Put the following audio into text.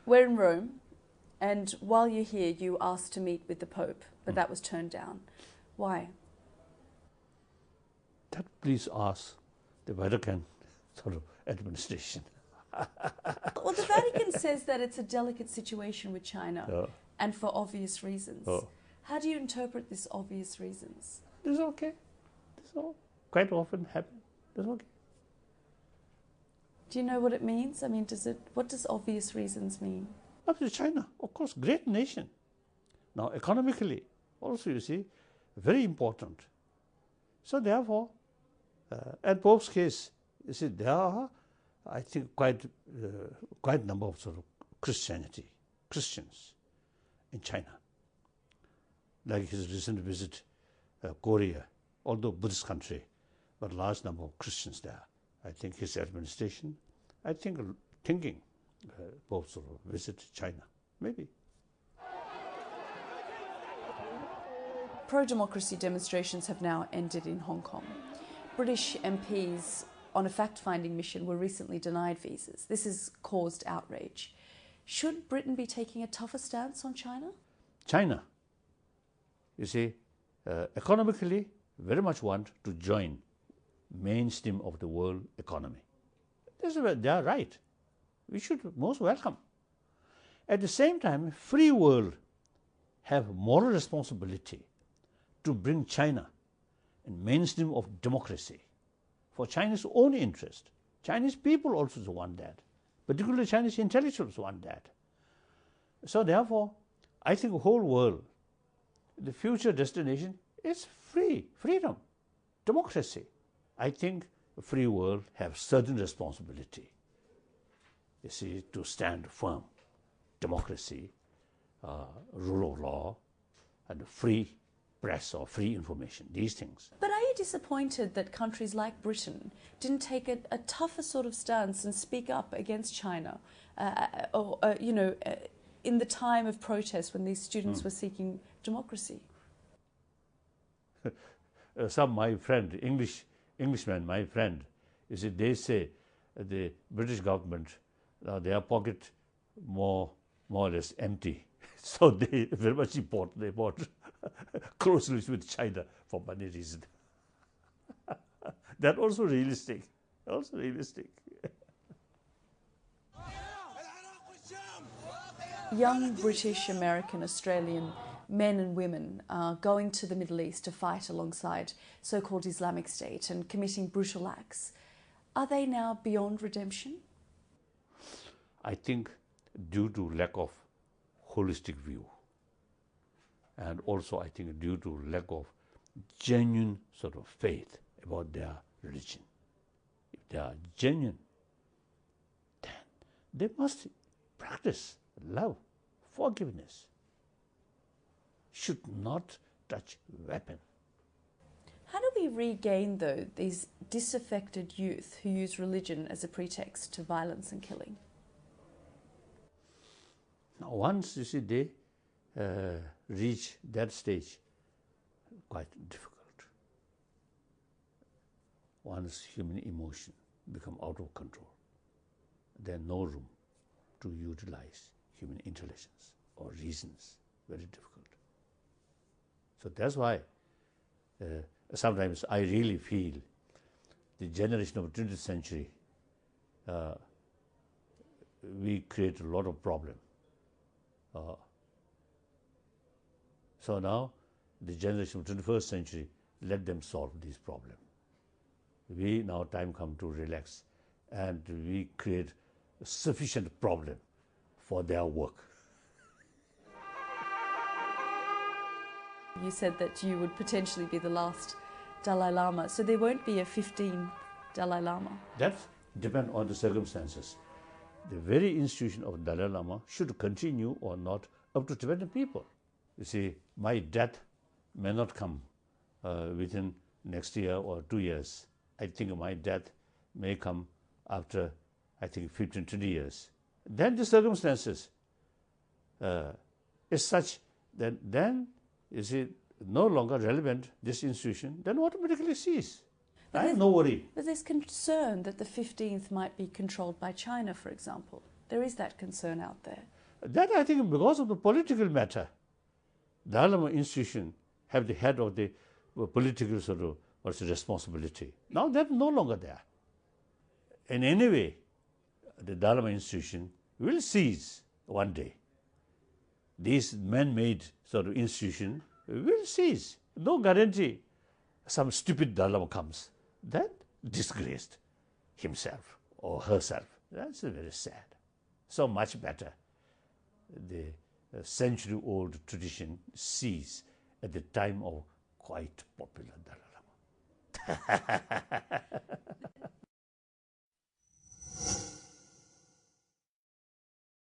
We're in Rome, and while you're here, you asked to meet with the Pope, but that was turned down. Why? That please ask the Vatican sort of administration. Well, the Vatican says that it's a delicate situation with China, and for obvious reasons. How do you interpret this obvious reasons? This is okay. This all quite often happen. That's okay. Do you know what it means? I mean, what does obvious reasons mean? Absolutely, China, of course, great nation. Now, economically, also, you see, very important. So, therefore, at Pope's case, you see, there are, I think, quite number of sort of Christians in China. Like his recent visit Korea, although Buddhist country, but large number of Christians there. I think his administration, I think thinking Pope sort of visit China, maybe. Pro-democracy demonstrations have now ended in Hong Kong. British MPs on a fact-finding mission were recently denied visas. This has caused outrage. Should Britain be taking a tougher stance on China? China, you see, economically very much want to join mainstream of the world economy. This is where they are right. We should most welcome. At the same time, free world have moral responsibility to bring China in mainstream of democracy for China's own interest. Chinese people also want that. Particularly Chinese intellectuals want that. So therefore, I think the whole world, the future destination is freedom, democracy. I think the free world have certain responsibility, you see, to stand firm. Democracy, rule of law, and free press or free information, these things. But are you disappointed that countries like Britain didn't take a tougher sort of stance and speak up against China, in the time of protest when these students were seeking democracy? Some my friend, Englishman, my friend, you see, they say the British government, their pocket more or less empty. So they very much they bought closely with China for money reason. That also realistic. Young British, American, Australian men and women are going to the Middle East to fight alongside so-called Islamic State and committing brutal acts. Are they now beyond redemption? I think due to lack of holistic view, and also I think due to lack of genuine sort of faith about their religion. If they are genuine, then they must practice love, forgiveness, should not touch weapon. How do we regain, though, these disaffected youth who use religion as a pretext to violence and killing? Now, once you see they reach that stage, quite difficult. Once human emotion become out of control, there's no room to utilize human intelligence or reasons. Very difficult. So that's why sometimes I really feel the generation of the 20th century, we create a lot of problem. So now the generation of the 21st century, let them solve these problems. We now time come to relax and we create a sufficient problem for their work. You said that you would potentially be the last Dalai Lama, so there won't be a 15th Dalai Lama? That depends on the circumstances. The very institution of Dalai Lama should continue or not up to Tibetan people. You see, my death may not come within next year or 2 years. I think my death may come after, I think, 15, 20 years. Then the circumstances is such that then, you see, no longer relevant, this institution, then automatically cease. I have no worry. But there's concern that the 15th might be controlled by China, for example. There is that concern out there. That, I think, because of the political matter, Dalai Lama institution have the head of the political sort of responsibility. Now that's no longer there. In any way, the Dalai Lama institution will cease one day. This man-made sort of institution will cease. No guarantee some stupid Dalai Lama comes, then disgraced himself or herself. That's very sad. So much better the century-old tradition cease at the time of quite popular Dalai Lama.